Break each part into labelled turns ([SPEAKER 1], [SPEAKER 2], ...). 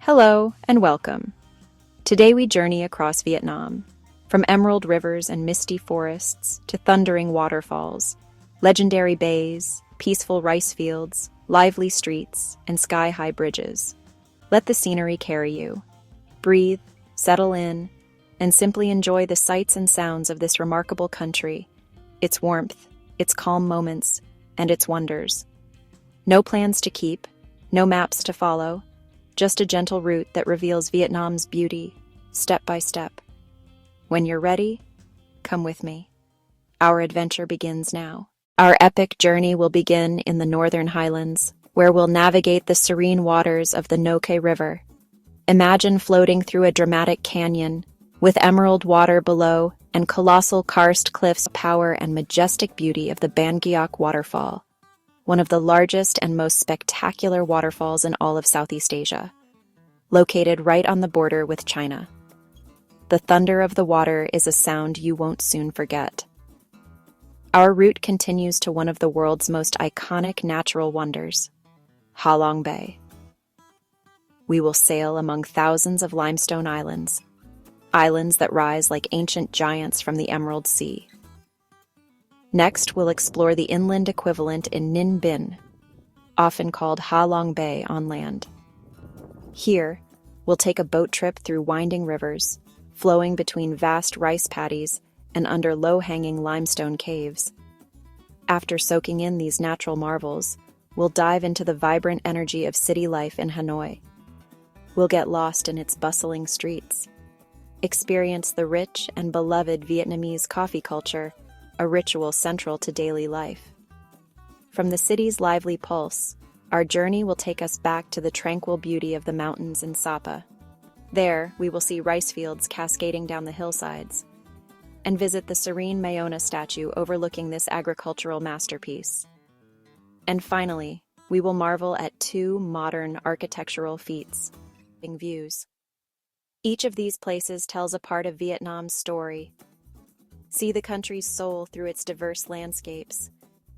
[SPEAKER 1] Hello and welcome. Today we journey across Vietnam, from emerald rivers and misty forests to thundering waterfalls, legendary bays, peaceful rice fields, lively streets, and sky-high bridges. Let the scenery carry you. Breathe, settle in, and simply enjoy the sights and sounds of this remarkable country, its warmth, its calm moments, and its wonders. No plans to keep, no maps to follow, just a gentle route that reveals Vietnam's beauty, step by step. When you're ready, come with me. Our adventure begins now. Our epic journey will begin in the northern highlands, where we'll navigate the serene waters of the Noke River. Imagine floating through a dramatic canyon, with emerald water below and colossal karst cliffs, power and majestic beauty of the Ban Giok waterfall, one of the largest and most spectacular waterfalls in all of Southeast Asia, located right on the border with China. The thunder of the water is a sound you won't soon forget. Our route continues to one of the world's most iconic natural wonders, Ha Long Bay. We will sail among thousands of limestone islands that rise like ancient giants from the Emerald Sea. Next, we'll explore the inland equivalent in Ninh Binh, often called Ha Long Bay on land. Here, we'll take a boat trip through winding rivers, flowing between vast rice paddies and under low-hanging limestone caves. After soaking in these natural marvels, we'll dive into the vibrant energy of city life in Hanoi. We'll get lost in its bustling streets, experience the rich and beloved Vietnamese coffee culture, a ritual central to daily life. From the city's lively pulse, our journey will take us back to the tranquil beauty of the mountains in Sapa. There, we will see rice fields cascading down the hillsides, and visit the serene Mayona statue overlooking this agricultural masterpiece. And finally, we will marvel at two modern architectural feats, views. Each of these places tells a part of Vietnam's story. See the country's soul through its diverse landscapes,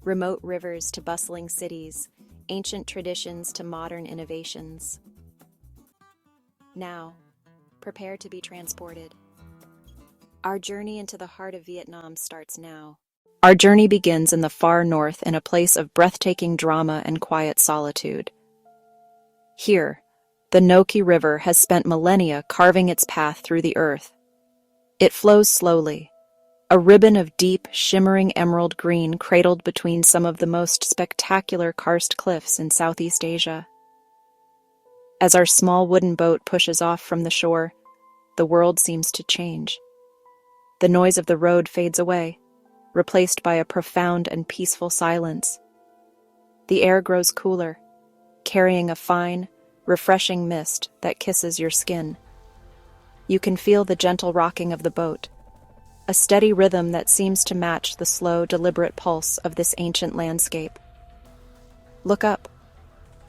[SPEAKER 1] remote rivers to bustling cities, ancient traditions to modern innovations. Now, prepare to be transported. Our journey into the heart of Vietnam starts now. Our journey begins in the far north in a place of breathtaking drama and quiet solitude. Here, the Noke River has spent millennia carving its path through the earth. It flows slowly, a ribbon of deep, shimmering emerald green cradled between some of the most spectacular karst cliffs in Southeast Asia. As our small wooden boat pushes off from the shore, the world seems to change. The noise of the road fades away, replaced by a profound and peaceful silence. The air grows cooler, carrying a fine, refreshing mist that kisses your skin. You can feel the gentle rocking of the boat, a steady rhythm that seems to match the slow, deliberate pulse of this ancient landscape. Look up.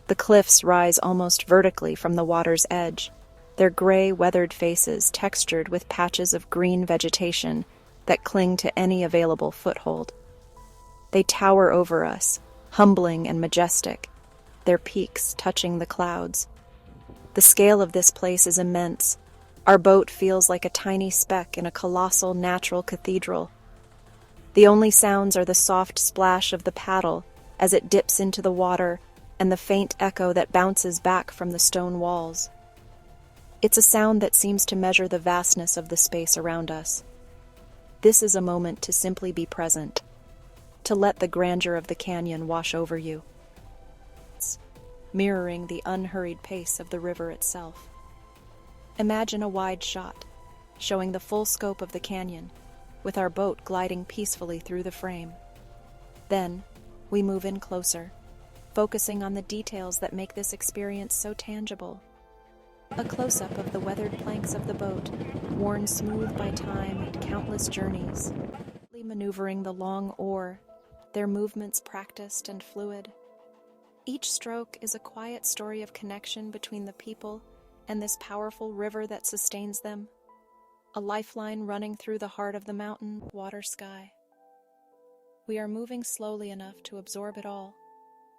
[SPEAKER 1] The cliffs rise almost vertically from the water's edge, their gray, weathered faces textured with patches of green vegetation that cling to any available foothold. They tower over us, humbling and majestic, their peaks touching the clouds. The scale of this place is immense. Our boat feels like a tiny speck in a colossal natural cathedral. The only sounds are the soft splash of the paddle as it dips into the water and the faint echo that bounces back from the stone walls. It's a sound that seems to measure the vastness of the space around us. This is a moment to simply be present, to let the grandeur of the canyon wash over you, mirroring the unhurried pace of the river itself. Imagine a wide shot, showing the full scope of the canyon, with our boat gliding peacefully through the frame. Then, we move in closer, focusing on the details that make this experience so tangible. A close-up of the weathered planks of the boat, worn smooth by time and countless journeys, maneuvering the long oar, their movements practiced and fluid. Each stroke is a quiet story of connection between the people and this powerful river that sustains them, a lifeline running through the heart of the mountain, water, sky. We are moving slowly enough to absorb it all,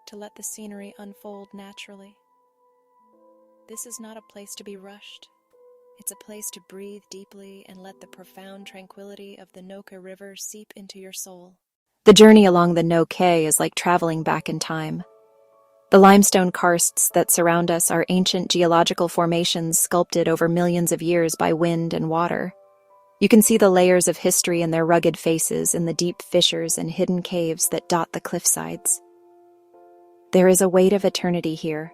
[SPEAKER 1] to let the scenery unfold naturally. This is not a place to be rushed. It's a place to breathe deeply and let the profound tranquility of the Noka River seep into your soul. The journey along the Noka is like traveling back in time. The limestone karsts that surround us are ancient geological formations sculpted over millions of years by wind and water. You can see the layers of history in their rugged faces in the deep fissures and hidden caves that dot the cliffsides. There is a weight of eternity here,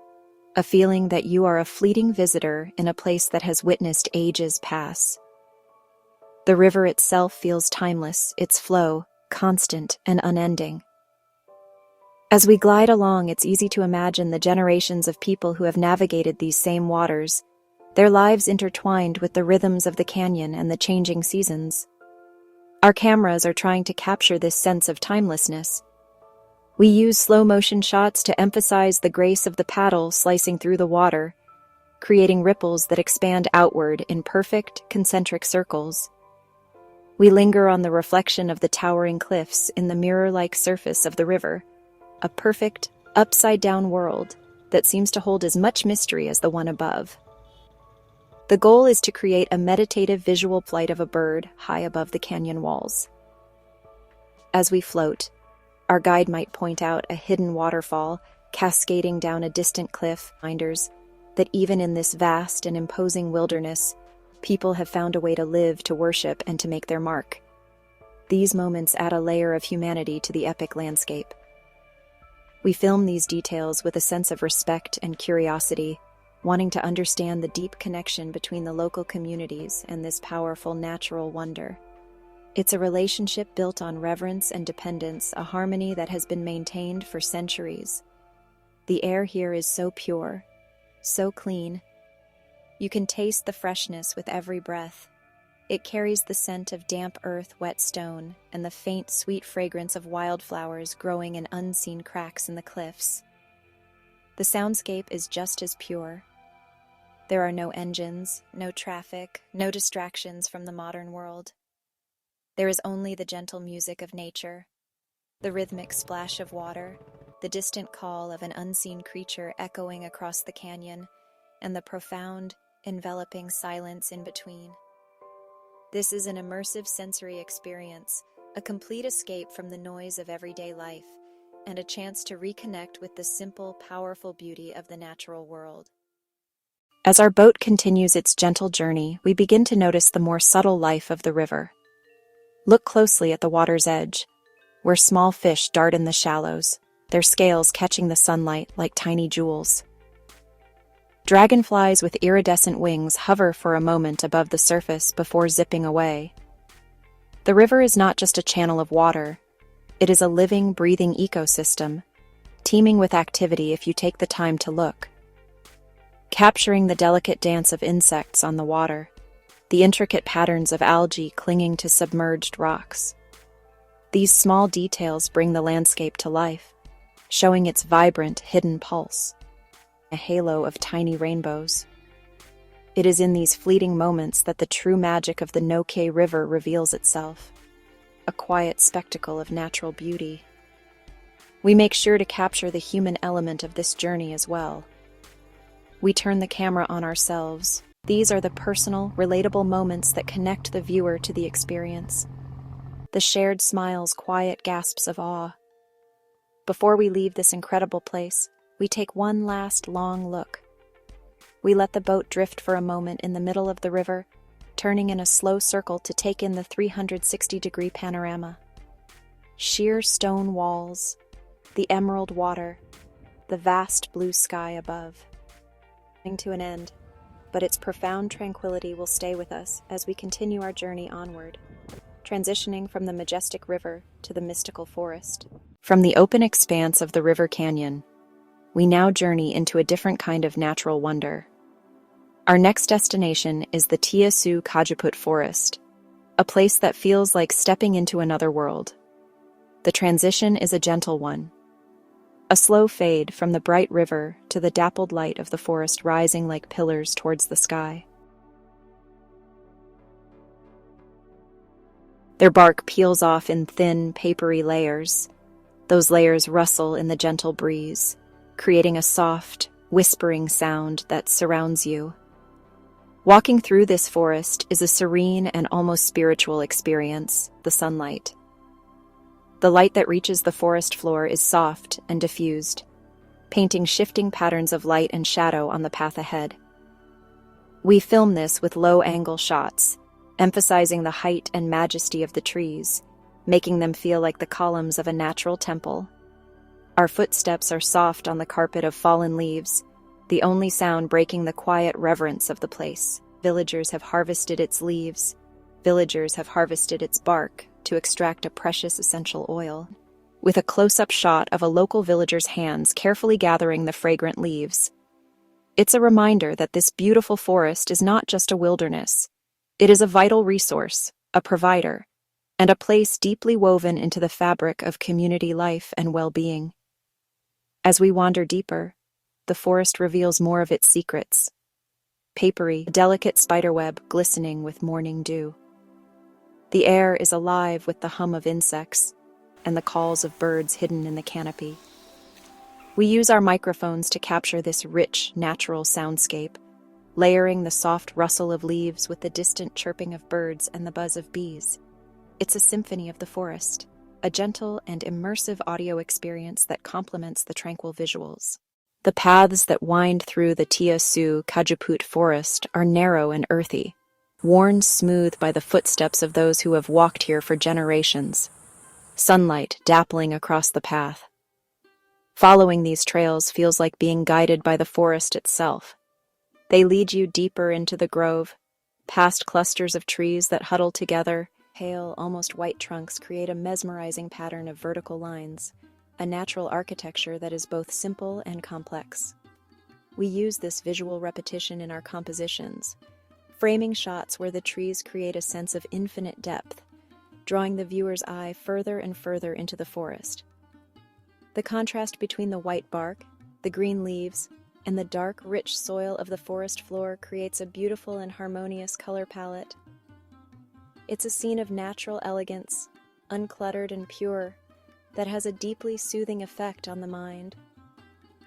[SPEAKER 1] a feeling that you are a fleeting visitor in a place that has witnessed ages pass. The river itself feels timeless, its flow constant and unending. As we glide along, it's easy to imagine the generations of people who have navigated these same waters, their lives intertwined with the rhythms of the canyon and the changing seasons. Our cameras are trying to capture this sense of timelessness. We use slow-motion shots to emphasize the grace of the paddle slicing through the water, creating ripples that expand outward in perfect, concentric circles. We linger on the reflection of the towering cliffs in the mirror-like surface of the river, a perfect, upside-down world that seems to hold as much mystery as the one above. The goal is to create a meditative visual flight of a bird high above the canyon walls. As we float, our guide might point out a hidden waterfall cascading down a distant cliff, reminders that even in this vast and imposing wilderness, people have found a way to live, to worship, and to make their mark. These moments add a layer of humanity to the epic landscape. We film these details with a sense of respect and curiosity, wanting to understand the deep connection between the local communities and this powerful natural wonder. It's a relationship built on reverence and dependence, a harmony that has been maintained for centuries. The air here is so pure, so clean. You can taste the freshness with every breath. It carries the scent of damp earth, wet stone, and the faint, sweet fragrance of wildflowers growing in unseen cracks in the cliffs. The soundscape is just as pure. There are no engines, no traffic, no distractions from the modern world. There is only the gentle music of nature, the rhythmic splash of water, the distant call of an unseen creature echoing across the canyon, and the profound, enveloping silence in between. This is an immersive sensory experience, a complete escape from the noise of everyday life, and a chance to reconnect with the simple, powerful beauty of the natural world. As our boat continues its gentle journey, we begin to notice the more subtle life of the river. Look closely at the water's edge, where small fish dart in the shallows, their scales catching the sunlight like tiny jewels. Dragonflies with iridescent wings hover for a moment above the surface before zipping away. The river is not just a channel of water. It is a living, breathing ecosystem, teeming with activity if you take the time to look. Capturing the delicate dance of insects on the water, the intricate patterns of algae clinging to submerged rocks. These small details bring the landscape to life, showing its vibrant, hidden pulse. A halo of tiny rainbows. It is in these fleeting moments that the true magic of the Noka River reveals itself, a quiet spectacle of natural beauty. We make sure to capture the human element of this journey as well. We turn the camera on ourselves. These are the personal, relatable moments that connect the viewer to the experience. The shared smiles, quiet gasps of awe. Before we leave this incredible place, we take one last long look. We let the boat drift for a moment in the middle of the river, turning in a slow circle to take in the 360-degree panorama. Sheer stone walls, the emerald water, the vast blue sky above. Coming to an end, but its profound tranquility will stay with us as we continue our journey onward, transitioning from the majestic river to the mystical forest. From the open expanse of the river canyon, we now journey into a different kind of natural wonder. Our next destination is the Tiasu Kajaput Forest, a place that feels like stepping into another world. The transition is a gentle one, a slow fade from the bright river to the dappled light of the forest rising like pillars towards the sky. Their bark peels off in thin, papery layers. Those layers rustle in the gentle breeze, creating a soft, whispering sound that surrounds you. Walking through this forest is a serene and almost spiritual experience, the sunlight. The light that reaches the forest floor is soft and diffused, painting shifting patterns of light and shadow on the path ahead. We film this with low-angle shots, emphasizing the height and majesty of the trees, making them feel like the columns of a natural temple. Our footsteps are soft on the carpet of fallen leaves, the only sound breaking the quiet reverence of the place. Villagers have harvested its leaves. Villagers have harvested its bark to extract a precious essential oil. With a close-up shot of a local villager's hands carefully gathering the fragrant leaves, it's a reminder that this beautiful forest is not just a wilderness. It is a vital resource, a provider, and a place deeply woven into the fabric of community life and well-being. As we wander deeper, the forest reveals more of its secrets. Papery, a delicate spiderweb glistening with morning dew. The air is alive with the hum of insects and the calls of birds hidden in the canopy. We use our microphones to capture this rich, natural soundscape, layering the soft rustle of leaves with the distant chirping of birds and the buzz of bees. It's a symphony of the forest, a gentle and immersive audio experience that complements the tranquil visuals. The paths that wind through the Tia Su Kajuput forest are narrow and earthy, worn smooth by the footsteps of those who have walked here for generations, sunlight dappling across the path. Following these trails feels like being guided by the forest itself. They lead you deeper into the grove, past clusters of trees that huddle together. Pale, almost white trunks create a mesmerizing pattern of vertical lines, a natural architecture that is both simple and complex. We use this visual repetition in our compositions, framing shots where the trees create a sense of infinite depth, drawing the viewer's eye further and further into the forest. The contrast between the white bark, the green leaves, and the dark, rich soil of the forest floor creates a beautiful and harmonious color palette. It's a scene of natural elegance, uncluttered and pure, that has a deeply soothing effect on the mind.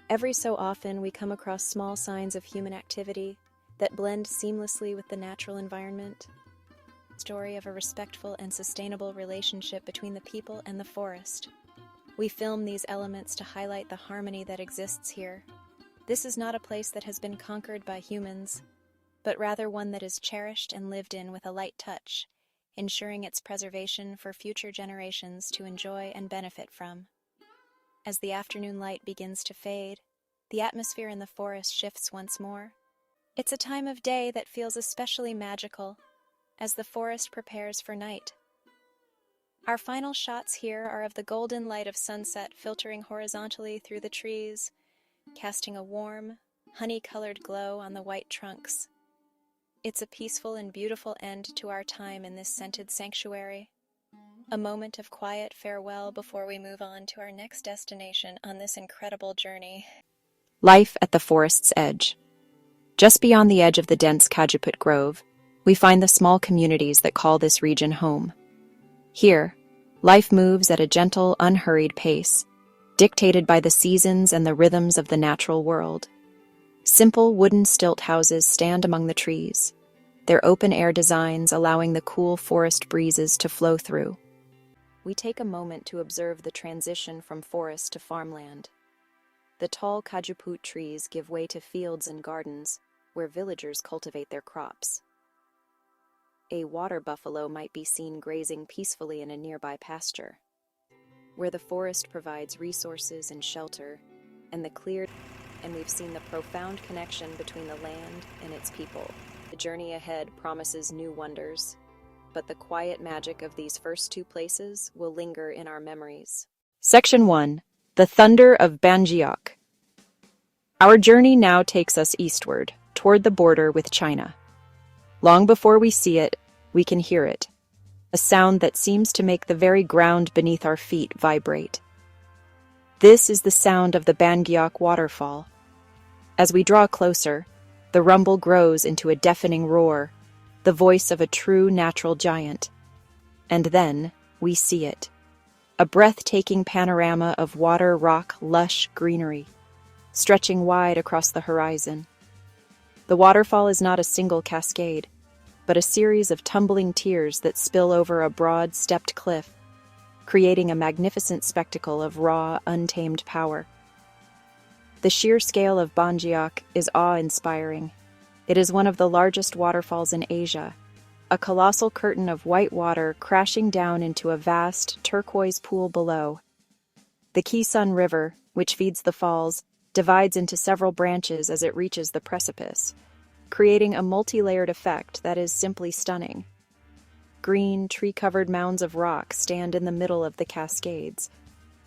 [SPEAKER 1] Every so often, we come across small signs of human activity that blend seamlessly with the natural environment. Story of a respectful and sustainable relationship between the people and the forest. We film these elements to highlight the harmony that exists here. This is not a place that has been conquered by humans, but rather one that is cherished and lived in with a light touch, ensuring its preservation for future generations to enjoy and benefit from. As the afternoon light begins to fade, the atmosphere in the forest shifts once more. It's a time of day that feels especially magical, as the forest prepares for night. Our final shots here are of the golden light of sunset filtering horizontally through the trees, casting a warm, honey-colored glow on the white trunks. It's a peaceful and beautiful end to our time in this scented sanctuary, a moment of quiet farewell before we move on to our next destination on this incredible journey. Life at the forest's edge. Just beyond the edge of the dense Kajuput Grove, we find the small communities that call this region home. Here, life moves at a gentle, unhurried pace, dictated by the seasons and the rhythms of the natural world. Simple wooden stilt houses stand among the trees, their open-air designs allowing the cool forest breezes to flow through. We take a moment to observe the transition from forest to farmland. The tall Kajuput trees give way to fields and gardens, where villagers cultivate their crops. A water buffalo might be seen grazing peacefully in a nearby pasture, where the forest provides resources and shelter, and we've seen the profound connection between the land and its people. The journey ahead promises new wonders, but the quiet magic of these first two places will linger in our memories. Section 1. The Thunder of Banjiok. Our journey now takes us eastward, toward the border with China. Long before we see it, we can hear it, a sound that seems to make the very ground beneath our feet vibrate. This is the sound of the Banjiok waterfall. As we draw closer, the rumble grows into a deafening roar, the voice of a true natural giant. And then we see it, a breathtaking panorama of water, rock, lush greenery. stretching wide across the horizon. The waterfall is not a single cascade, but a series of tumbling tiers that spill over a broad, stepped cliff, creating a magnificent spectacle of raw, untamed power. The sheer scale of Banjiak is awe-inspiring. It is one of the largest waterfalls in Asia, a colossal curtain of white water crashing down into a vast, turquoise pool below. The Kisun River, which feeds the falls, divides into several branches as it reaches the precipice, creating a multi-layered effect that is simply stunning. Green, tree-covered mounds of rock stand in the middle of the cascades,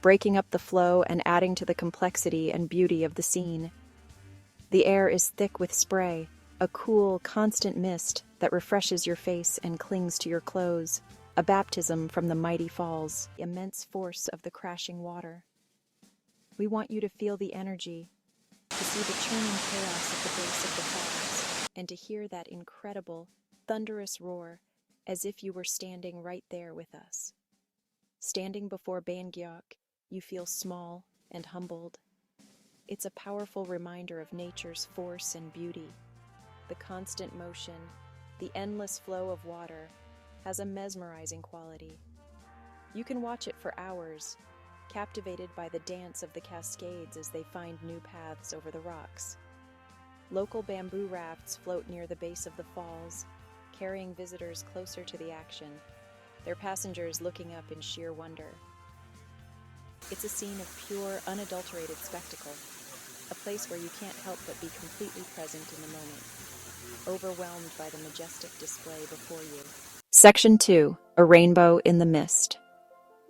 [SPEAKER 1] breaking up the flow and adding to the complexity and beauty of the scene. The air is thick with spray, a cool, constant mist that refreshes your face and clings to your clothes, a baptism from the mighty falls, the immense force of the crashing water. We want you to feel the energy, to see the churning chaos at the base of the falls, and to hear that incredible, thunderous roar as if you were standing right there with us. Standing before Bangyok, you feel small and humbled. It's a powerful reminder of nature's force and beauty. The constant motion, the endless flow of water, has a mesmerizing quality. You can watch it for hours, captivated by the dance of the cascades as they find new paths over the rocks. Local bamboo rafts float near the base of the falls, carrying visitors closer to the action, their passengers looking up in sheer wonder. It's a scene of pure, unadulterated spectacle, a place where you can't help but be completely present in the moment, overwhelmed by the majestic display before you. Section 2. A rainbow in the mist.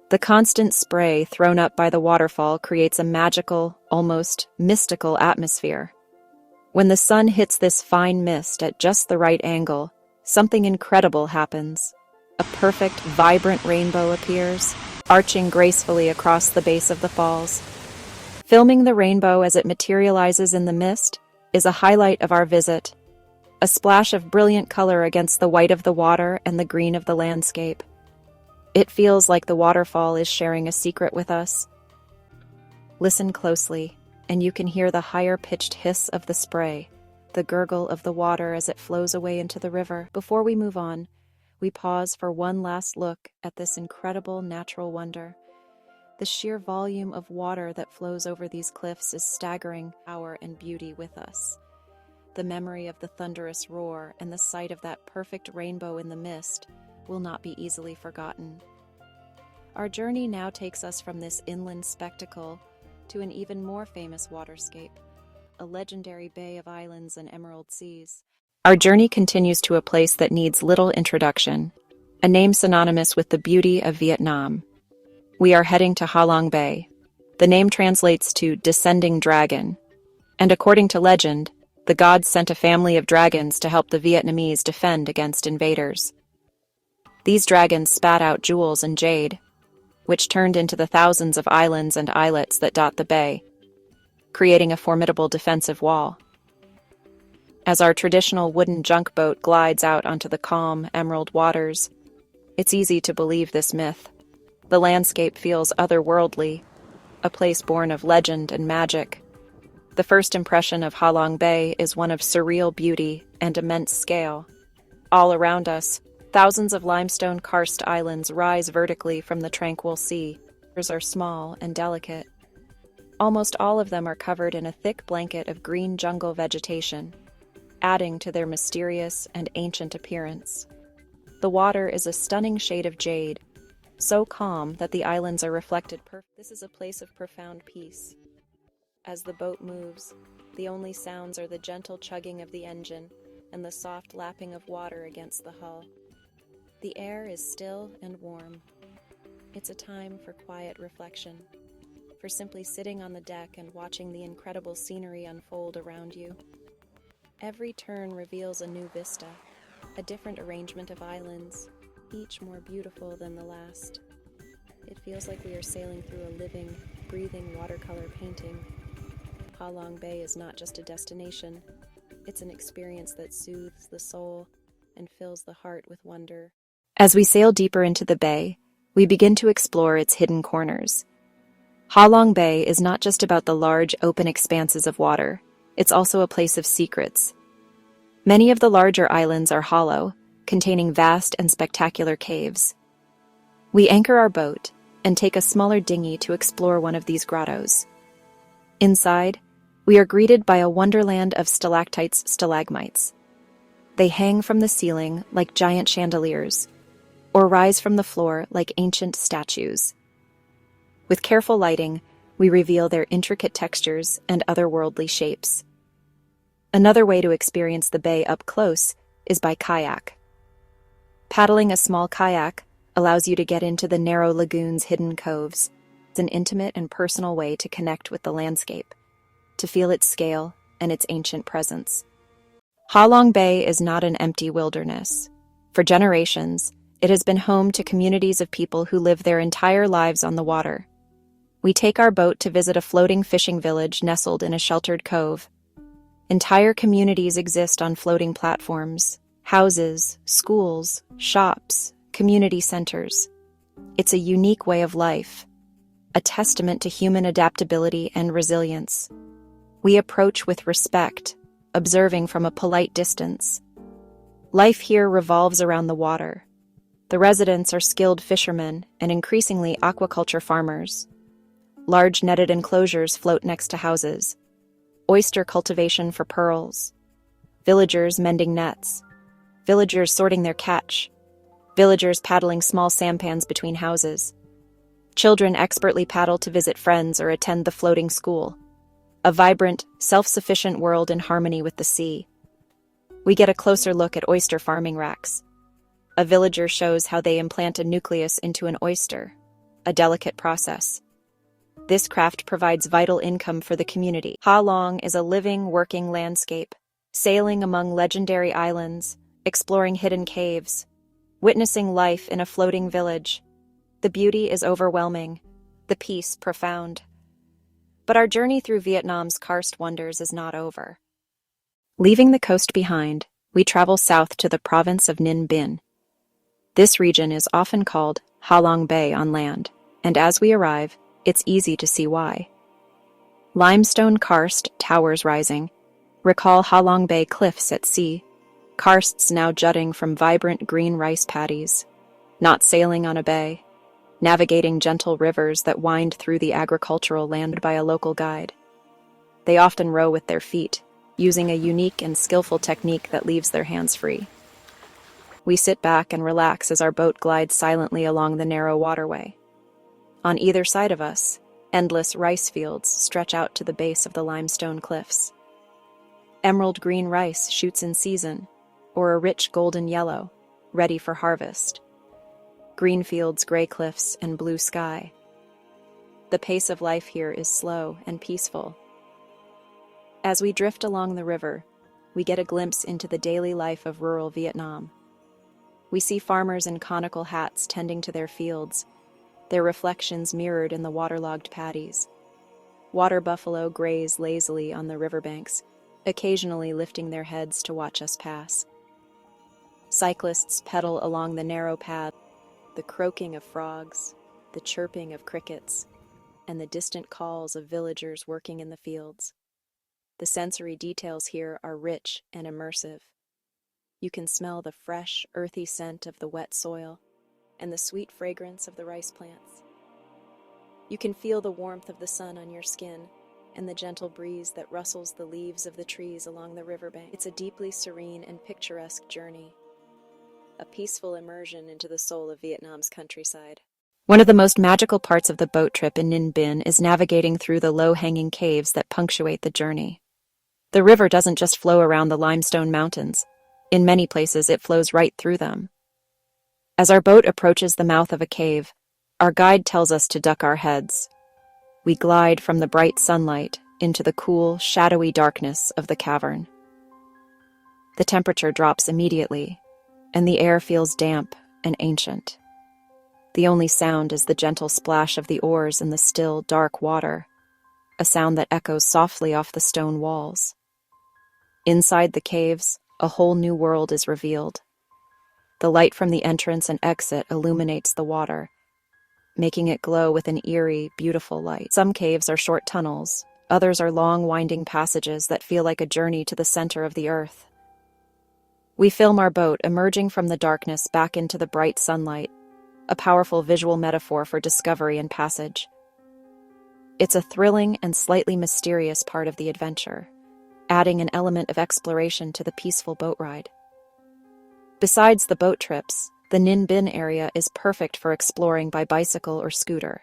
[SPEAKER 1] The constant spray thrown up by the waterfall creates a magical, almost mystical atmosphere. When the sun hits this fine mist at just the right angle, something incredible happens. A perfect, vibrant rainbow appears, arching gracefully across the base of the falls. Filming the rainbow as it materializes in the mist is a highlight of our visit. A splash of brilliant color against the white of the water and the green of the landscape. It feels like the waterfall is sharing a secret with us. Listen closely, and you can hear the higher-pitched hiss of the spray, the gurgle of the water as it flows away into the river. Before we move on, we pause for one last look at this incredible natural wonder. The sheer volume of water that flows over these cliffs is staggering power and beauty with us. The memory of the thunderous roar and the sight of that perfect rainbow in the mist will not be easily forgotten. Our journey now takes us from this inland spectacle to an even more famous waterscape, a legendary bay of islands and emerald seas. Our journey continues to a place that needs little introduction, a name synonymous with the beauty of Vietnam. We are heading to Ha Long Bay. The name translates to descending dragon, and according to legend, the gods sent a family of dragons to help the Vietnamese defend against invaders. These dragons spat out jewels and jade, which turned into the thousands of islands and islets that dot the bay, creating a formidable defensive wall. As our traditional wooden junk boat glides out onto the calm, emerald waters, it's easy to believe this myth. The landscape feels otherworldly, a place born of legend and magic. The first impression of Ha Long Bay is one of surreal beauty and immense scale. All around us, thousands of limestone karst islands rise vertically from the tranquil sea. These are small and delicate. Almost all of them are covered in a thick blanket of green jungle vegetation, adding to their mysterious and ancient appearance. The water is a stunning shade of jade, so calm that the islands are reflected perfectly. This is a place of profound peace. As the boat moves, the only sounds are the gentle chugging of the engine and the soft lapping of water against the hull. The air is still and warm. It's a time for quiet reflection, for simply sitting on the deck and watching the incredible scenery unfold around you. Every turn reveals a new vista, a different arrangement of islands, each more beautiful than the last. It feels like we are sailing through a living, breathing watercolor painting. Ha Long Bay is not just a destination, it's an experience that soothes the soul and fills the heart with wonder. As we sail deeper into the bay, we begin to explore its hidden corners. Ha Long Bay is not just about the large, open expanses of water. It's also a place of secrets. Many of the larger islands are hollow, containing vast and spectacular caves. We anchor our boat and take a smaller dinghy to explore one of these grottos. Inside, we are greeted by a wonderland of stalactites, stalagmites. They hang from the ceiling like giant chandeliers, or rise from the floor like ancient statues. With careful lighting, we reveal their intricate textures and otherworldly shapes. Another way to experience the bay up close is by kayak. Paddling a small kayak allows you to get into the narrow lagoon's hidden coves. It's an intimate and personal way to connect with the landscape, to feel its scale and its ancient presence. Ha Long Bay is not an empty wilderness. For generations, it has been home to communities of people who live their entire lives on the water. We take our boat to visit a floating fishing village nestled in a sheltered cove. Entire communities exist on floating platforms, houses, schools, shops, community centers. It's a unique way of life, a testament to human adaptability and resilience. We approach with respect, observing from a polite distance. Life here revolves around the water. The residents are skilled fishermen and increasingly aquaculture farmers. Large netted enclosures float next to houses. Oyster cultivation for pearls. Villagers mending nets. Villagers sorting their catch. Villagers paddling small sampans between houses. Children expertly paddle to visit friends or attend the floating school. A vibrant, self-sufficient world in harmony with the sea. We get a closer look at oyster farming racks. A villager shows how they implant a nucleus into an oyster, a delicate process. This craft provides vital income for the community. Ha Long is a living, working landscape, sailing among legendary islands, exploring hidden caves, witnessing life in a floating village. The beauty is overwhelming, the peace profound. But our journey through Vietnam's karst wonders is not over. Leaving the coast behind, we travel south to the province of Ninh Binh. This region is often called Ha Long Bay on land, and as we arrive, it's easy to see why. Limestone karst towers rising recall Ha Long Bay cliffs at sea, karsts now jutting from vibrant green rice paddies, not sailing on a bay, navigating gentle rivers that wind through the agricultural land by a local guide. They often row with their feet, using a unique and skillful technique that leaves their hands free. We sit back and relax as our boat glides silently along the narrow waterway. On either side of us, endless rice fields stretch out to the base of the limestone cliffs. Emerald green rice shoots in season, or a rich golden yellow, ready for harvest. Green fields, gray cliffs, and blue sky. The pace of life here is slow and peaceful. As we drift along the river, we get a glimpse into the daily life of rural Vietnam. We see farmers in conical hats tending to their fields, their reflections mirrored in the waterlogged paddies. Water buffalo graze lazily on the riverbanks, occasionally lifting their heads to watch us pass. Cyclists pedal along the narrow path, the croaking of frogs, the chirping of crickets, and the distant calls of villagers working in the fields. The sensory details here are rich and immersive. You can smell the fresh, earthy scent of the wet soil and the sweet fragrance of the rice plants. You can feel the warmth of the sun on your skin and the gentle breeze that rustles the leaves of the trees along the riverbank. It's a deeply serene and picturesque journey, a peaceful immersion into the soul of Vietnam's countryside. One of the most magical parts of the boat trip in Ninh Binh is navigating through the low-hanging caves that punctuate the journey. The river doesn't just flow around the limestone mountains. In many places, it flows right through them. As our boat approaches the mouth of a cave, our guide tells us to duck our heads. We glide from the bright sunlight into the cool, shadowy darkness of the cavern. The temperature drops immediately, and the air feels damp and ancient. The only sound is the gentle splash of the oars in the still, dark water, a sound that echoes softly off the stone walls. Inside the caves, a whole new world is revealed. The light from the entrance and exit illuminates the water, making it glow with an eerie, beautiful light. Some caves are short tunnels, others are long, winding passages that feel like a journey to the center of the earth. We film our boat emerging from the darkness back into the bright sunlight, a powerful visual metaphor for discovery and passage. It's a thrilling and slightly mysterious part of the adventure, adding an element of exploration to the peaceful boat ride. Besides the boat trips, the Ninh Binh area is perfect for exploring by bicycle or scooter.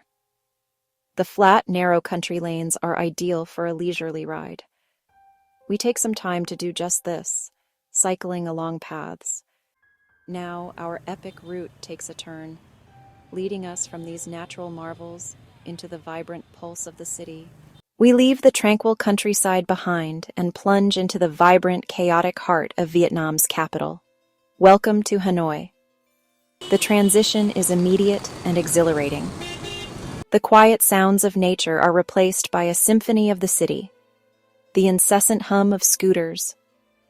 [SPEAKER 1] The flat, narrow country lanes are ideal for a leisurely ride. We take some time to do just this, cycling along paths. Now our epic route takes a turn, leading us from these natural marvels into the vibrant pulse of the city. We leave the tranquil countryside behind and plunge into the vibrant, chaotic heart of Vietnam's capital. Welcome to Hanoi. The transition is immediate and exhilarating. The quiet sounds of nature are replaced by a symphony of the city. The incessant hum of scooters,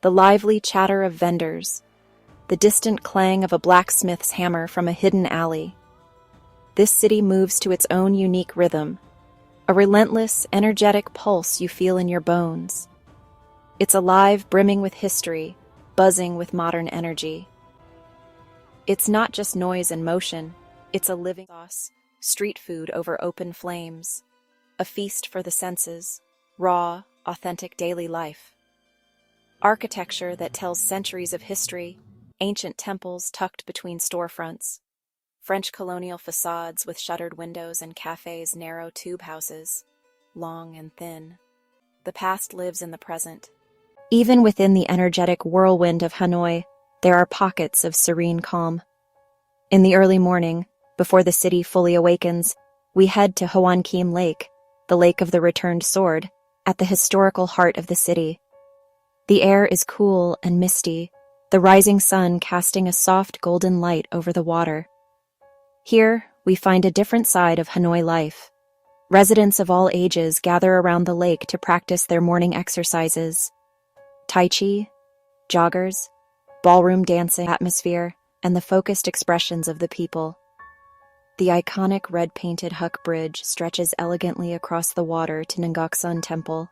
[SPEAKER 1] the lively chatter of vendors, the distant clang of a blacksmith's hammer from a hidden alley. This city moves to its own unique rhythm, a relentless, energetic pulse you feel in your bones. It's alive, brimming with history, buzzing with modern energy. It's not just noise and motion, it's a living sauce, street food over open flames, a feast for the senses, raw, authentic daily life. Architecture that tells centuries of history, ancient temples tucked between storefronts, French colonial facades with shuttered windows and cafes' narrow tube houses, long and thin. The past lives in the present. Even within the energetic whirlwind of Hanoi, there are pockets of serene calm. In the early morning, before the city fully awakens, we head to Hoan Kiem Lake, the Lake of the Returned Sword, at the historical heart of the city. The air is cool and misty, the rising sun casting a soft golden light over the water. Here, we find a different side of Hanoi life. Residents of all ages gather around the lake to practice their morning exercises. Tai Chi, joggers, ballroom dancing atmosphere, and the focused expressions of the people. The iconic red-painted Huc Bridge stretches elegantly across the water to Ngaksun Temple.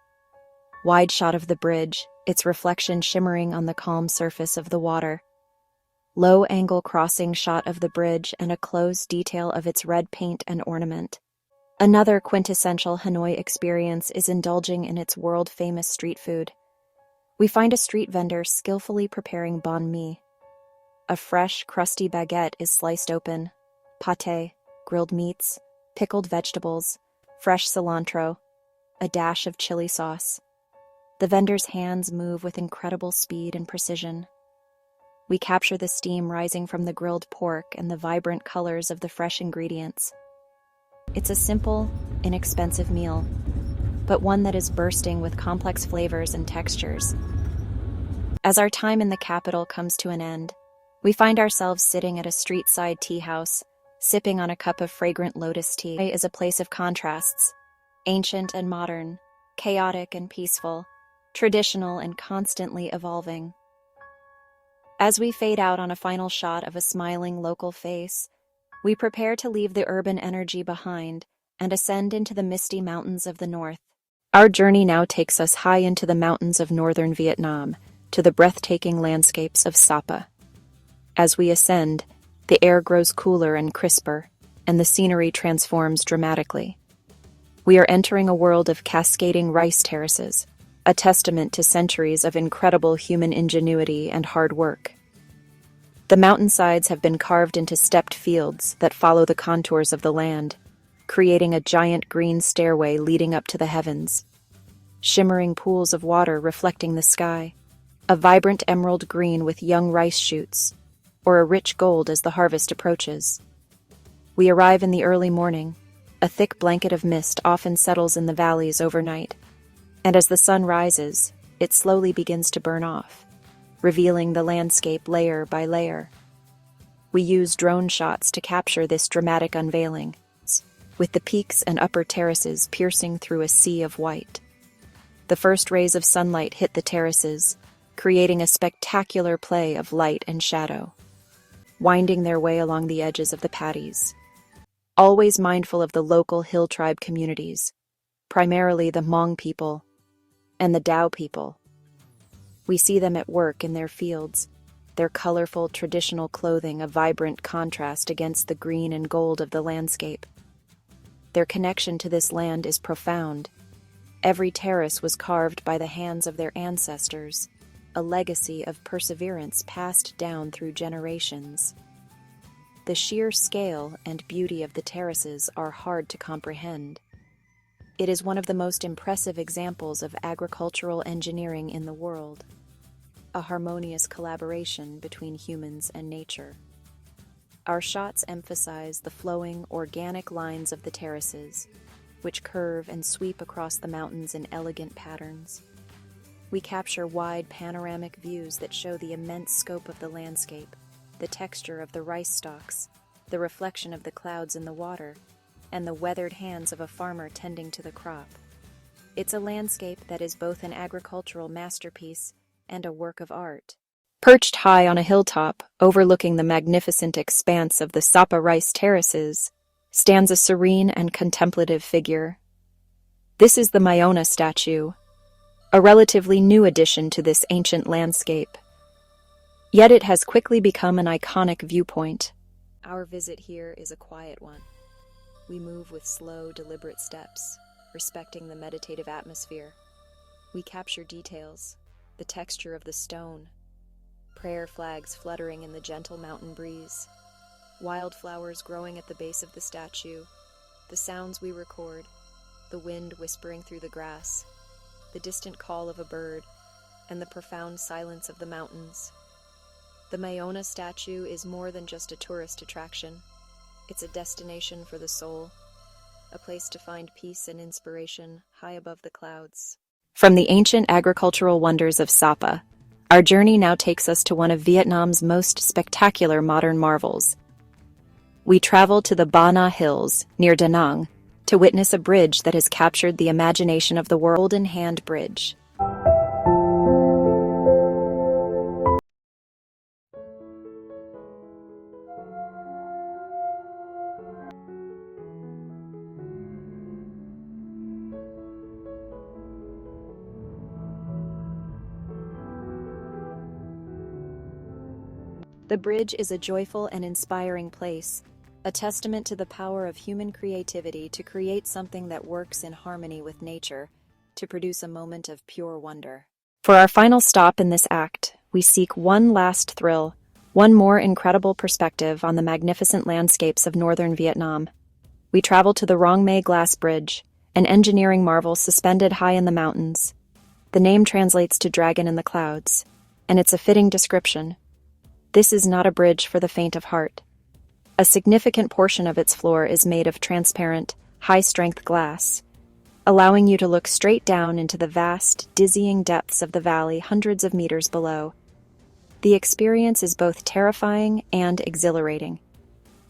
[SPEAKER 1] Wide shot of the bridge, its reflection shimmering on the calm surface of the water. Low-angle crossing shot of the bridge and a close detail of its red paint and ornament. Another quintessential Hanoi experience is indulging in its world-famous street food. We find a street vendor skillfully preparing banh mi. A fresh, crusty baguette is sliced open. Pâté, grilled meats, pickled vegetables, fresh cilantro, a dash of chili sauce. The vendor's hands move with incredible speed and precision. We capture the steam rising from the grilled pork and the vibrant colors of the fresh ingredients. It's a simple, inexpensive meal, but one that is bursting with complex flavors and textures. As our time in the capital comes to an end, we find ourselves sitting at a street-side tea house, sipping on a cup of fragrant lotus tea. Hanoi is a place of contrasts, ancient and modern, chaotic and peaceful, traditional and constantly evolving. As we fade out on a final shot of a smiling local face, we prepare to leave the urban energy behind and ascend into the misty mountains of the north. Our journey now takes us high into the mountains of northern Vietnam, to the breathtaking landscapes of Sapa. As we ascend, the air grows cooler and crisper, and the scenery transforms dramatically. We are entering a world of cascading rice terraces, a testament to centuries of incredible human ingenuity and hard work. The mountainsides have been carved into stepped fields that follow the contours of the land, creating a giant green stairway leading up to the heavens. Shimmering pools of water reflecting the sky, a vibrant emerald green with young rice shoots, or a rich gold as the harvest approaches. We arrive in the early morning. A thick blanket of mist often settles in the valleys overnight, and as the sun rises, it slowly begins to burn off, revealing the landscape layer by layer. We use drone shots to capture this dramatic unveiling, with the peaks and upper terraces piercing through a sea of white. The first rays of sunlight hit the terraces, creating a spectacular play of light and shadow, winding their way along the edges of the patties. always mindful of the local hill tribe communities, primarily the Hmong people and the Dao people. We see them at work in their fields, their colorful traditional clothing a vibrant contrast against the green and gold of the landscape. Their connection to this land is profound. Every terrace was carved by the hands of their ancestors, a legacy of perseverance passed down through generations. The sheer scale and beauty of the terraces are hard to comprehend. It is one of the most impressive examples of agricultural engineering in the world, a harmonious collaboration between humans and nature. Our shots emphasize the flowing, organic lines of the terraces, which curve and sweep across the mountains in elegant patterns. We capture wide panoramic views that show the immense scope of the landscape, the texture of the rice stalks, the reflection of the clouds in the water, and the weathered hands of a farmer tending to the crop. It's a landscape that is both an agricultural masterpiece and a work of art. Perched high on a hilltop, overlooking the magnificent expanse of the Sapa rice terraces, stands a serene and contemplative figure. This is the Mayona statue, a relatively new addition to this ancient landscape. Yet it has quickly become an iconic viewpoint. Our visit here is a quiet one. We move with slow, deliberate steps, respecting the meditative atmosphere. We capture details, the texture of the stone, prayer flags fluttering in the gentle mountain breeze, wildflowers growing at the base of the statue, the sounds we record, the wind whispering through the grass, the distant call of a bird, and the profound silence of the mountains. The Mayona statue is more than just a tourist attraction. It's a destination for the soul, a place to find peace and inspiration high above the clouds. From the ancient agricultural wonders of Sapa, our journey now takes us to one of Vietnam's most spectacular modern marvels. We travel to the Ba Na Hills, near Da Nang, to witness a bridge that has captured the imagination of the world. Golden Hand Bridge. The bridge is a joyful and inspiring place, a testament to the power of human creativity to create something that works in harmony with nature, to produce a moment of pure wonder. For our final stop in this act, we seek one last thrill, one more incredible perspective on the magnificent landscapes of northern Vietnam. We travel to the Rong Mae Glass Bridge, an engineering marvel suspended high in the mountains. The name translates to dragon in the clouds, and it's a fitting description. This is not a bridge for the faint of heart. A significant portion of its floor is made of transparent, high-strength glass, allowing you to look straight down into the vast, dizzying depths of the valley hundreds of meters below. The experience is both terrifying and exhilarating.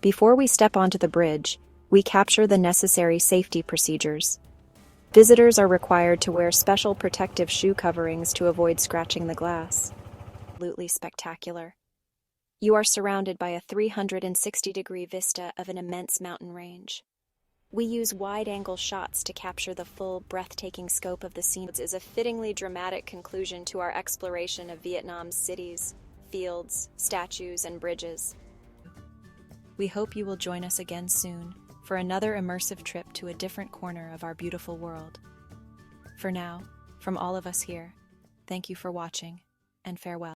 [SPEAKER 1] Before we step onto the bridge, we capture the necessary safety procedures. Visitors are required to wear special protective shoe coverings to avoid scratching the glass. Absolutely spectacular. You are surrounded by a 360-degree vista of an immense mountain range. We use wide-angle shots to capture the full, breathtaking scope of the scene. It is a fittingly dramatic conclusion to our exploration of Vietnam's cities, fields, statues, and bridges. We hope you will join us again soon for another immersive trip to a different corner of our beautiful world. For now, from all of us here, thank you for watching, and farewell.